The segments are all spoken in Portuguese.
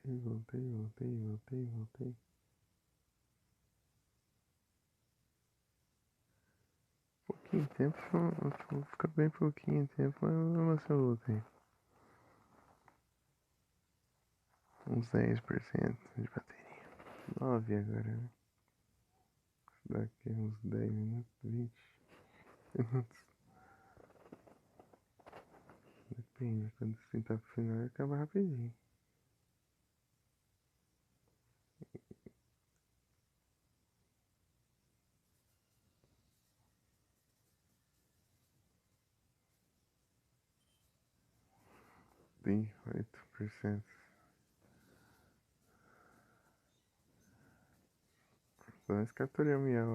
Voltei. Pouquinho tempo, vou ficar bem pouquinho tempo, mas mesmo assim eu voltei. Uns 10% de bateria. 9 agora, né? Daqui uns 10 minutos, 20 minutos. Depende, quando você tá pro final acaba rapidinho. Tem 8%. Só esse capturei a minha.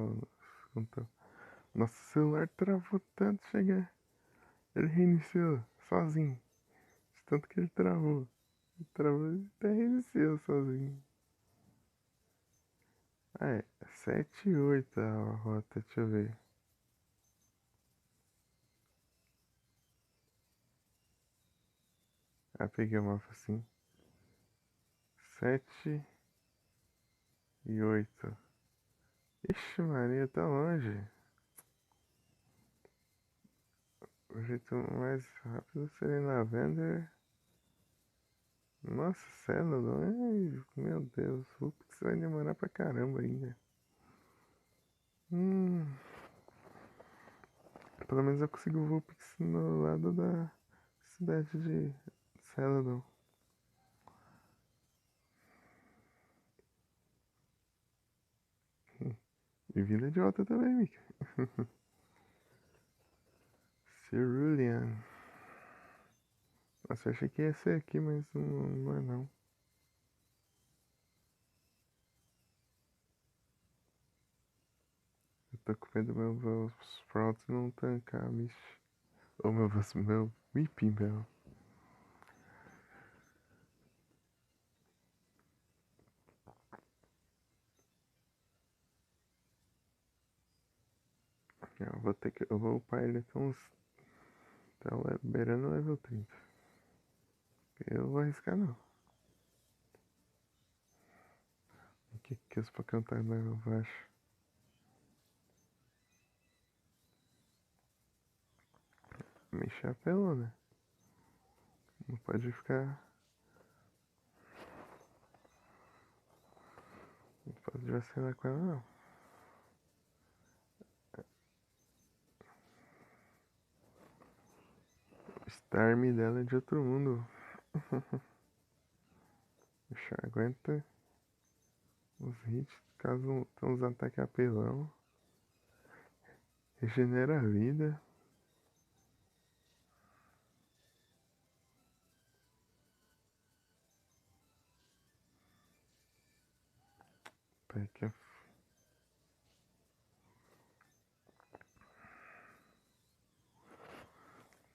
Nossa, o celular travou tanto chegar. Ele reiniciou sozinho. De tanto que ele travou. Ele travou e até reiniciou sozinho. Ah, é 7 e 8 a rota, deixa eu ver. Ah, peguei o mapa assim. 7 e 8. Ixi, Maria, tá longe. O jeito mais rápido seria na Vender. Nossa, Célula, meu Deus, o Pix vai demorar pra caramba ainda. Pelo menos eu consigo o Vulpix no lado da cidade de Celadon. E Vila de Volta também, Mika. Cerulean. Nossa, eu achei que ia ser aqui, mas não é não. Eu tô com medo do meu Sprouts não tancar, bicho. Ou meu Weeping Bell. Eu vou upar ele até uns. Tá beirando o level 30. Eu vou arriscar não. O que os Pokémon tá no level baixo? Me chapelou, né? Não pode ficar. Não pode vacilar com ela não. O Starmie dela é de outro mundo. Já aguenta os hits, caso tem uns ataques apelão. Regenera a vida. Pack.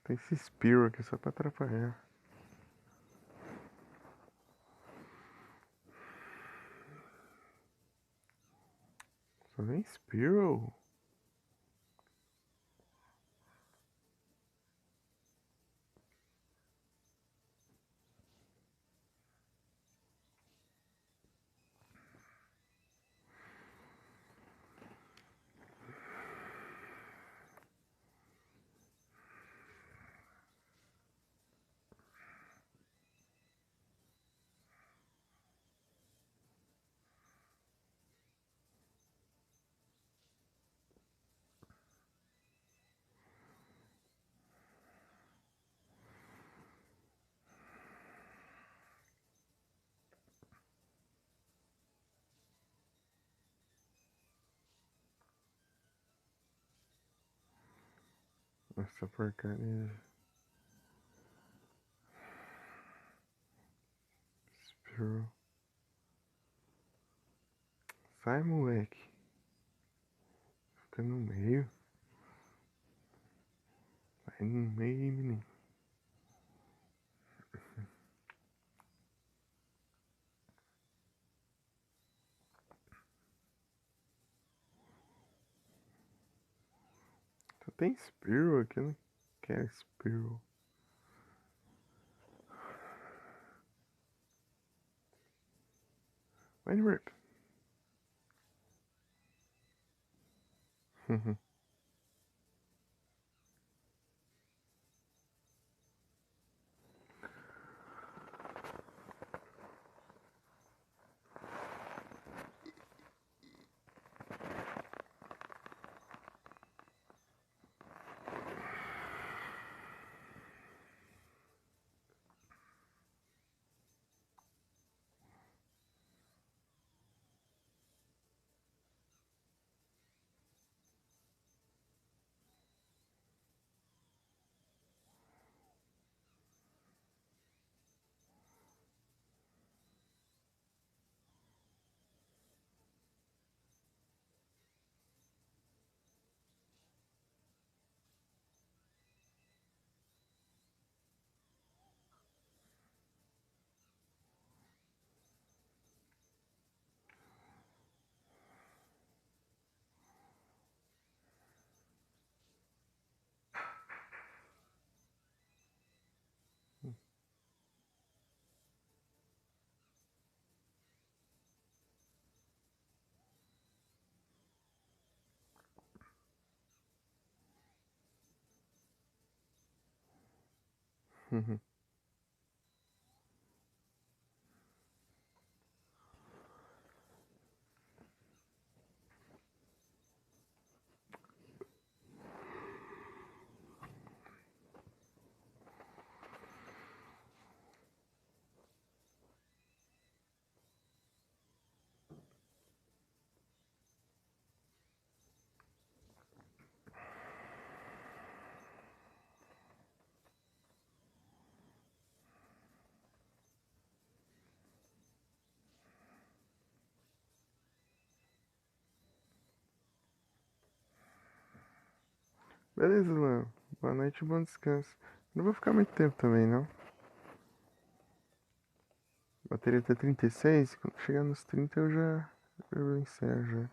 Tem esse Spearow aqui só pra atrapalhar. Só vem Spearow. Essa porcaria. Spearow. Sai, moleque. Fica no meio. Vai no meio, menino. Só tem Spearow aqui, eu não quero Spearow. Mind rip. Beleza, Luan. Boa noite e bom descanso. Não vou ficar muito tempo também, não. A bateria tá 36. Quando chegar nos 30 eu encerro já.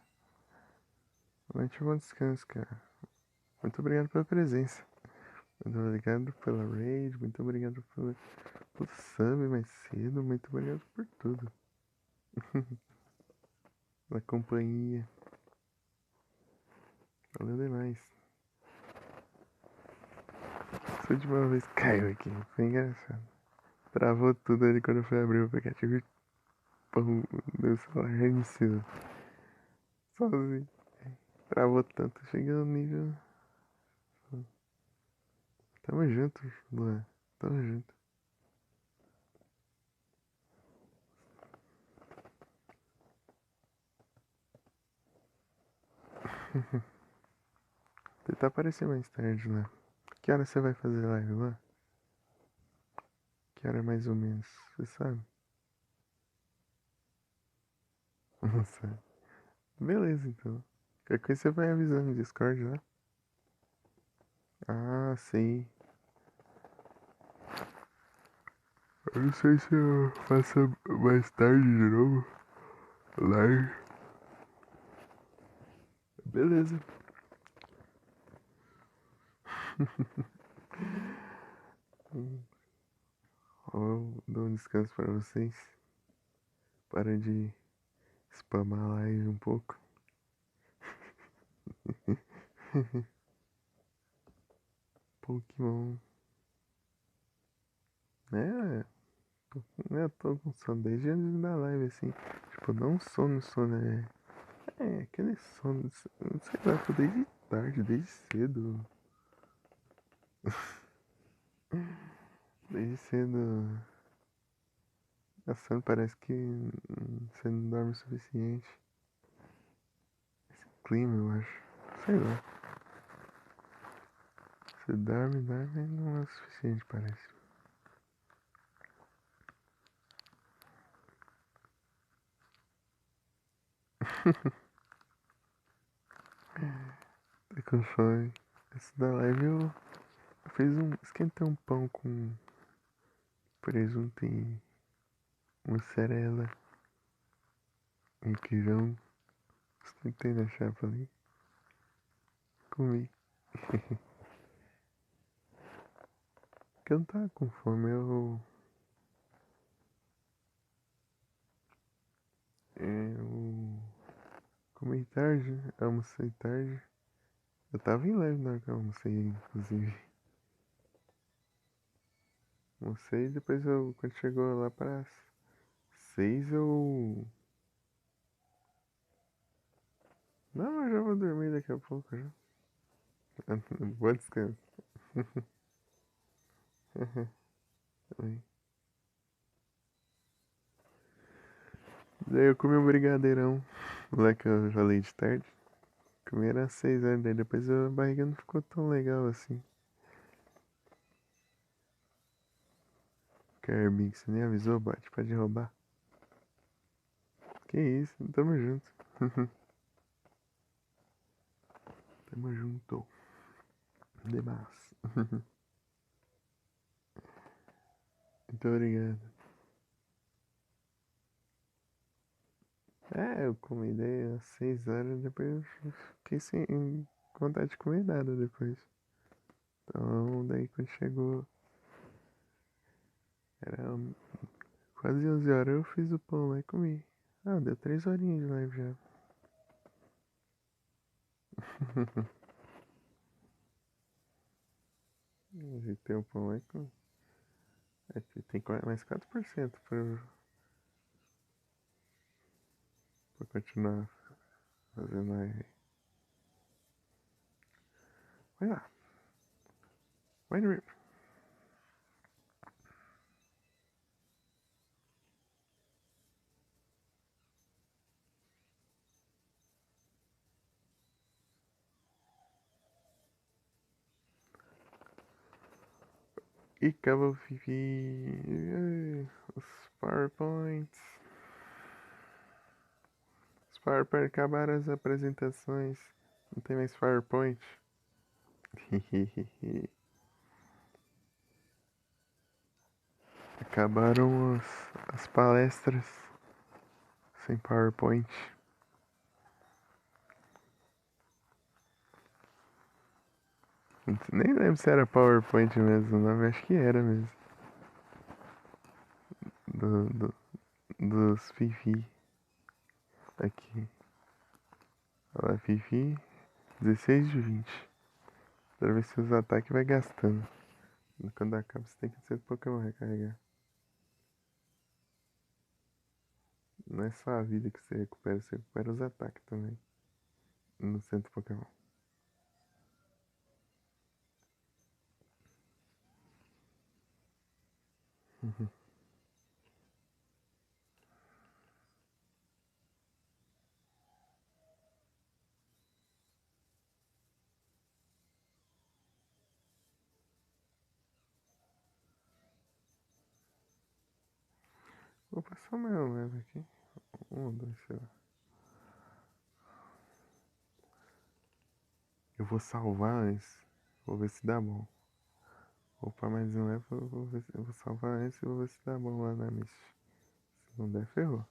Boa noite e bom descanso, cara. Muito obrigado pela presença. Muito obrigado pela raid. Muito obrigado pelo sub mais cedo. Muito obrigado por tudo. Pela companhia. Valeu demais. Essa última vez caiu aqui. Foi engraçado. Travou tudo ali quando eu fui abrir o aplicativo e pum, meu celular reiniciou. Sozinho. Travou tanto. Cheguei no nível. Tamo junto, Luan. Tamo junto. Tentar aparecer mais tarde lá. Que hora você vai fazer live lá? Que hora mais ou menos? Você sabe? Não sabe. Beleza, então. Qualquer coisa você vai avisando no Discord lá. Ah, sim. Eu não sei se eu faço mais tarde de novo. Live. Beleza. Eu dou um descanso pra vocês. Para de spamar a live um pouco. Pokémon. É, eu tô com sono desde antes da live, assim. Tipo, não sono, aquele sono, sei lá, tô desde tarde, desde cedo. Desde cedo. A sono parece que você não dorme o suficiente. Esse clima, eu acho. Sei lá. Você dorme, não é o suficiente, parece. Tô com fome. Esse da live eu fiz esquentei um pão com presunto e mussarela e queijão. Esquentei na chapa ali. Comi. Porque eu não tava com fome, Eu comi tarde, almocei tarde. Eu tava em live na hora que eu almocei, inclusive. Almocei e depois quando chegou lá para 6, eu. Não, eu já vou dormir daqui a pouco já. Bom descanso. Daí eu comi um brigadeirão lá que eu falei de tarde. Comi era 6 horas, daí depois a barriga não ficou tão legal assim. Carbinho, você nem avisou, bate, pode roubar. Que isso, tamo junto. Tamo junto. Demais. Muito obrigado. Eu comi daí às 6 horas, depois eu fiquei sem vontade de comer nada depois. Então, daí quando chegou, era quase 11 horas, eu fiz o pão lá e comi. Deu 3 horinhas de live já. Ajeitei o pão lá e comi. Tem mais 4% pra continuar fazendo aí. Vai lá. Vai no. E acabou os PowerPoints. Os PowerPoint acabaram as apresentações. Não tem mais PowerPoint. Acabaram as palestras sem PowerPoint. Nem lembro se era PowerPoint mesmo o nome, acho que era mesmo. Dos Fifi. Aqui. Olha lá, Fifi, 16 de 20. Pra ver se os ataques vai gastando. Quando acaba, você tem que ser Pokémon recarregar. Não é só a vida que você recupera os ataques também. No centro Pokémon. Vou passar mais um leve aqui. Um, dois, sei lá. Eu vou salvar antes. Vou ver se dá bom. Vou upar mais um leve. Eu vou salvar antes e vou ver se dá bom lá na Mist. Se não der, ferrou.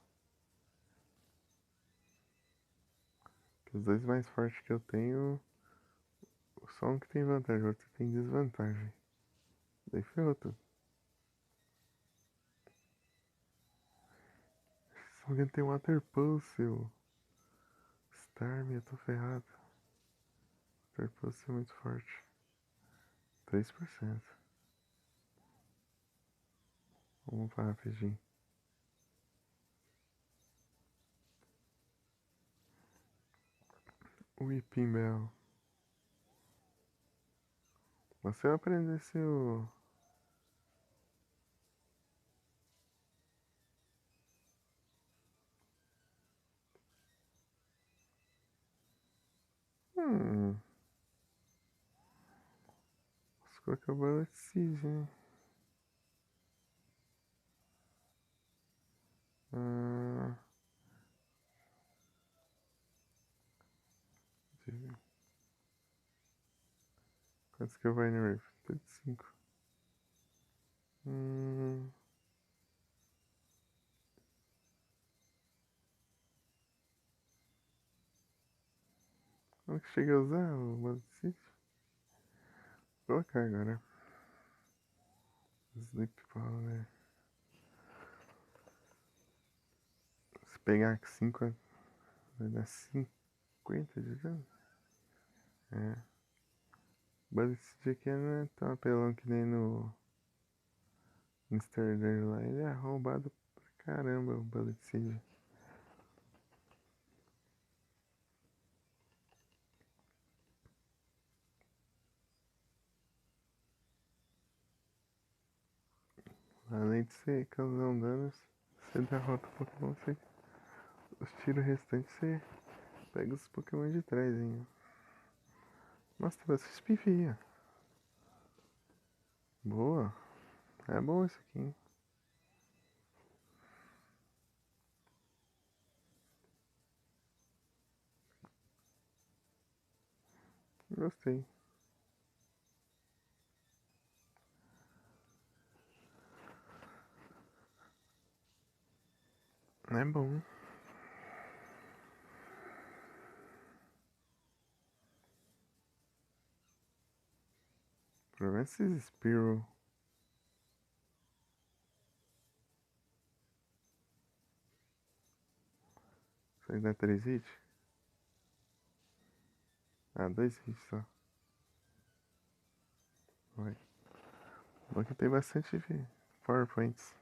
Que os dois mais fortes que eu tenho. Só um que tem vantagem, o outro tem desvantagem. Daí ferrou tudo. Se alguém tem Water Pulse, Starmie, eu tô ferrado. Water Pulse é muito forte. 3%. Vamos lá, rapidinho. Whipping Bell. Você vai aprender seu. Hum. Posso colocar Bullet Seed, né? Ah, deixa eu ver. Quantos que eu vou no Rift? 35. Hum. Como que chega a usar o Bullet Seed? Vou colocar agora. Sleep Powder. pegar 5, vai dar 50 de dano. É. Bullet Seed aqui não é tão apelão que nem no Mr. Dare lá. Ele é roubado pra caramba, o Bullet Seed. Além de você causar um dano, você derrota o Pokémon, os tiros restantes você pega os Pokémon de trás, hein. Nossa, tem bastante pifinha. Boa. É bom isso aqui, hein. Gostei. É bom. O problema é esses Spearow. Isso aí dá 3 hits? Ah, 2 hits só. Vai. Bom que tem bastante Power Points.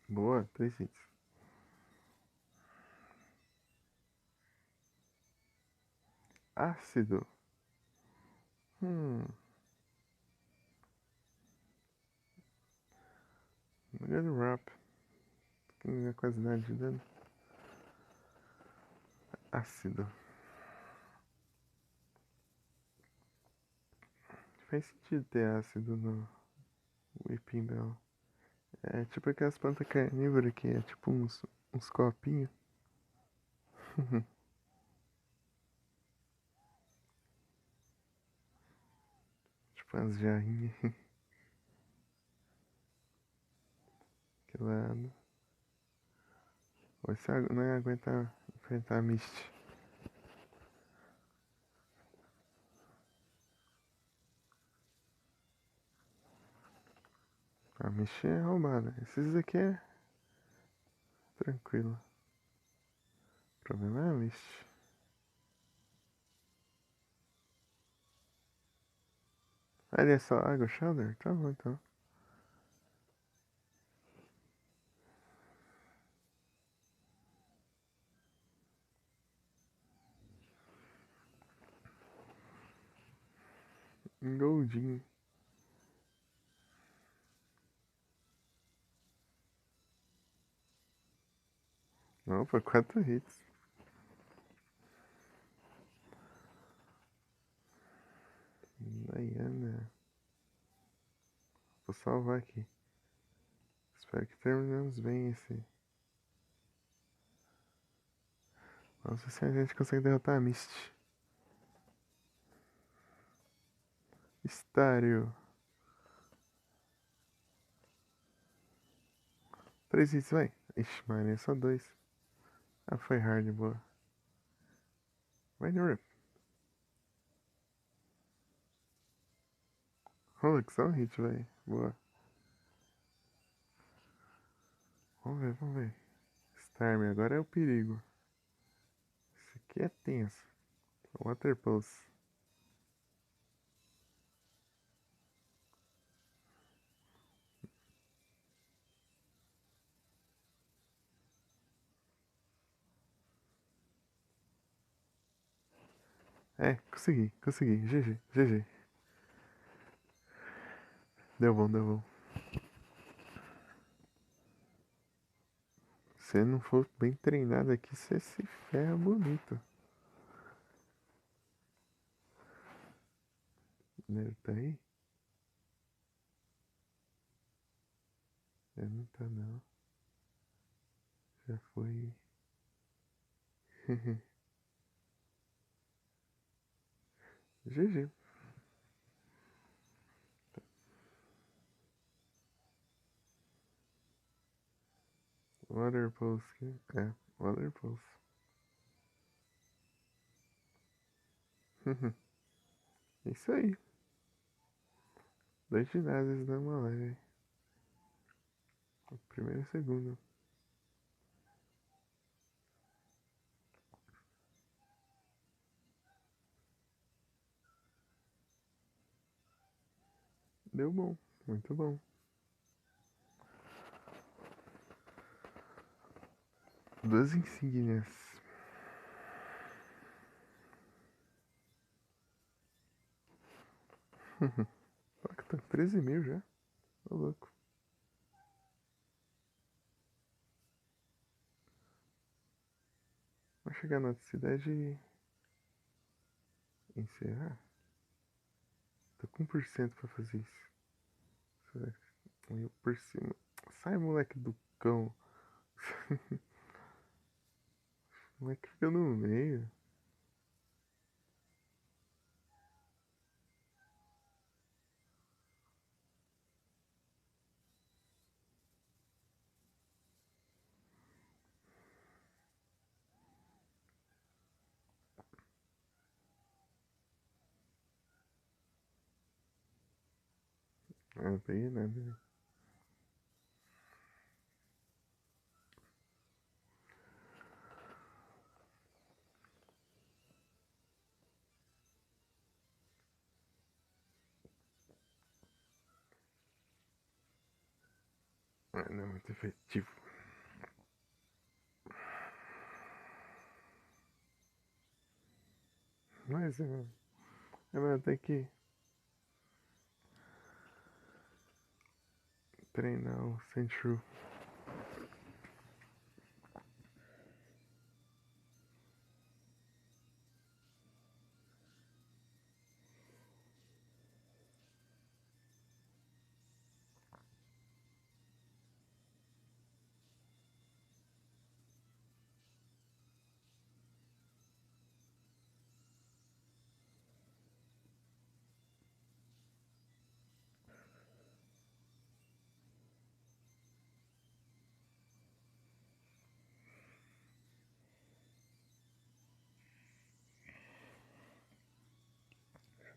Boa, 3 hits. Ácido. Good Rap. Que é quase nada de dano. Ácido. Faz sentido ter ácido no Whipping Bell. É tipo aquelas plantas carnívoras que é tipo uns copinhos. Tipo umas jarrinhas. Que lado. Você não ia aguentar enfrentar a Misty. A Misty é roubada. Esses aqui é tranquilo. O problema é a Misty. Ah, ele é só Água Shadow? Tá bom então. Goldinho. Opa, 4 hits. Diana. Vou salvar aqui. Espero que terminemos bem esse. Vamos ver se a gente consegue derrotar a Misty. Estário. 3 hits, vai. Ixi, mano, é só 2. Ah, foi hard, boa. Vai no Rip. Rola que só um hit, vai. Boa. Vamos ver, vamos ver. Starmie, agora é o perigo. Esse aqui é tenso. Water Pulse. É, consegui, consegui. GG, GG. Deu bom, deu bom. Se não for bem treinado aqui, você se ferra bonito. Ele tá aí? Ele não tá não. Já foi. GG. Water Pulse. É, Water Pulse. Isso aí. 2 ginásios da uma live. Primeiro e segundo. Deu bom. Muito bom. Duas insígnias. Olha que tá 13 mil já. Tô louco. Vai chegar na cidade e encerrar? Tô com 1% pra fazer isso. Será que eu por cima? Sai, moleque do cão. O moleque fica no meio. Ah, não peguei nada, né? Ah, não é muito efetivo. Mas é melhor ter que treinar o Sentry.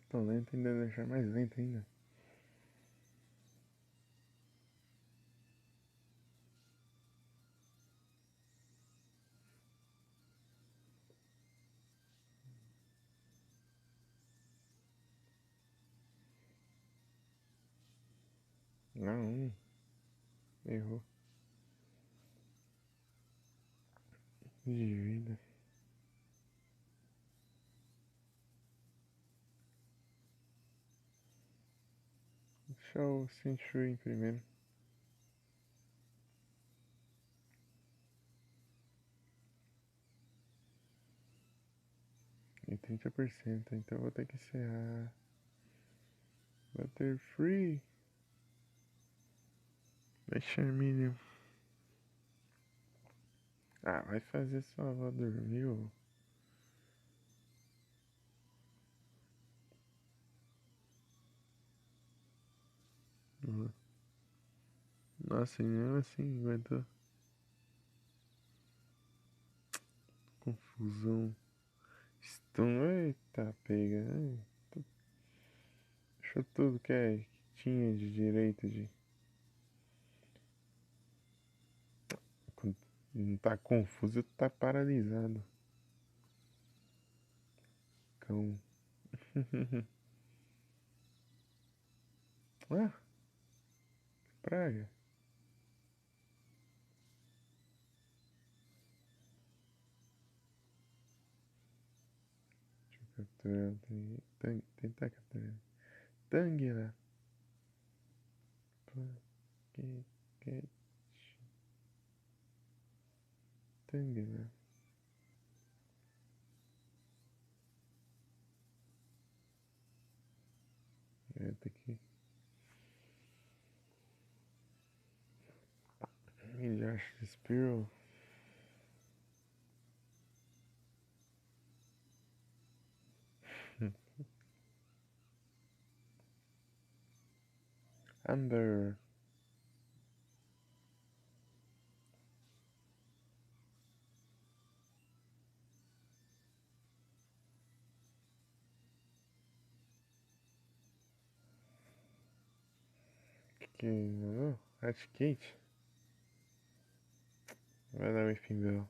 Tô lento ainda, deixar mais lento ainda. Não, errou. De vida. Deixa o Sentry em primeiro. 30%, então vou ter que encerrar. Butterfree. Vai Charmeleon. Ah, vai fazer sua avó dormir, ô. Nossa, e mesmo assim aguentou. Confusão. Stun, eita, pega. Deixou tudo que tinha de direito de. Quando não tá confuso, tá paralisado. Cão. Ah, praga. Capturar. Tentar capturar. Tangela. Plaquete. Tangela. É, tem que. Milhares de Spearow. Amber. Que não? Hat Kate? Vai dar um Bell.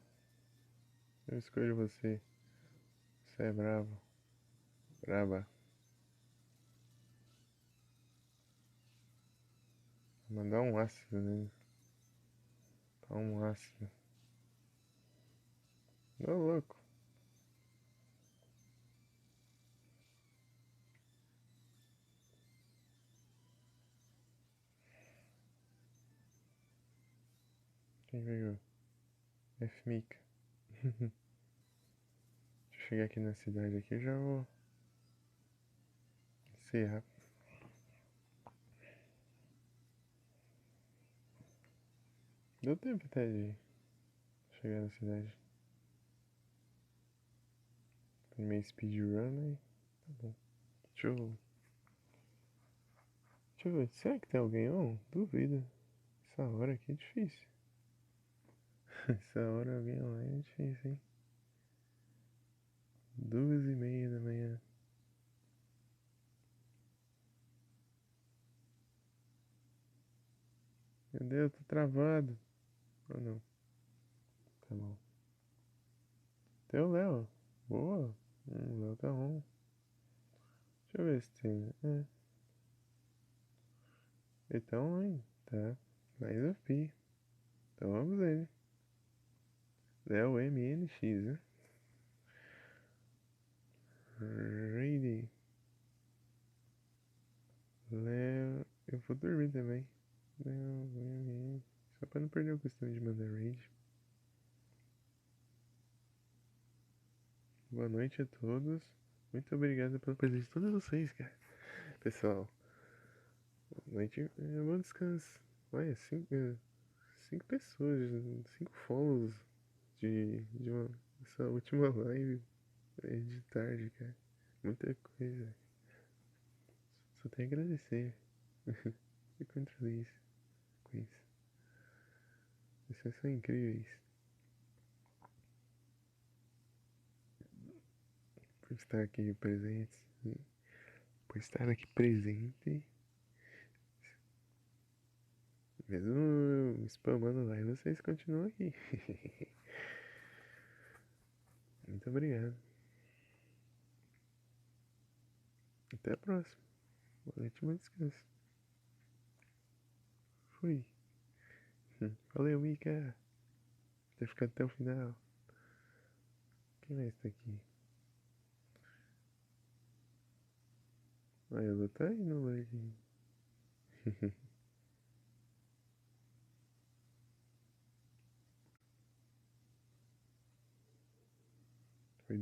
Eu escolho você. Você é bravo. Braba. Vou mandar um ácido nele. Tá um ácido. Ô louco. Quem pegou? F-Mica. Deixa eu chegar aqui na cidade aqui, eu já vou encerrar. Deu tempo até de chegar na cidade. Meio speedrun aí. Tá bom. Deixa eu ver. Será que tem alguém on? Duvido. Essa hora aqui é difícil. Essa hora alguém online é difícil, hein? 2h30 da manhã. Meu Deus, tô travado. Ou não? Tá bom. Tem o Léo. Boa. O Léo tá on. Deixa eu ver se tem. Ele tá on, tá. Mais of P. Então vamos ele. Léo MNX, né? Ready. Léo. Eu vou dormir também. Léo MNX. Só pra não perder o costume de mandar raid. Boa noite a todos. Muito obrigado pela presença de todos vocês, cara. Pessoal, boa noite e bom descanso. Olha, cinco pessoas, 5 follows essa última live de tarde, cara. Muita coisa. Só tenho a agradecer. Fico muito feliz com isso. Vocês são incríveis. Por estar aqui presentes. Por estar aqui presente. Mesmo spamando lá, vocês continuam aqui. Muito obrigado. Até a próxima. Boa noite e bom descanso. Fui. Valeu, Mika. Por ter ficado até o final. Quem mais tá aqui? Ah, eu vou tá indo hoje. Foi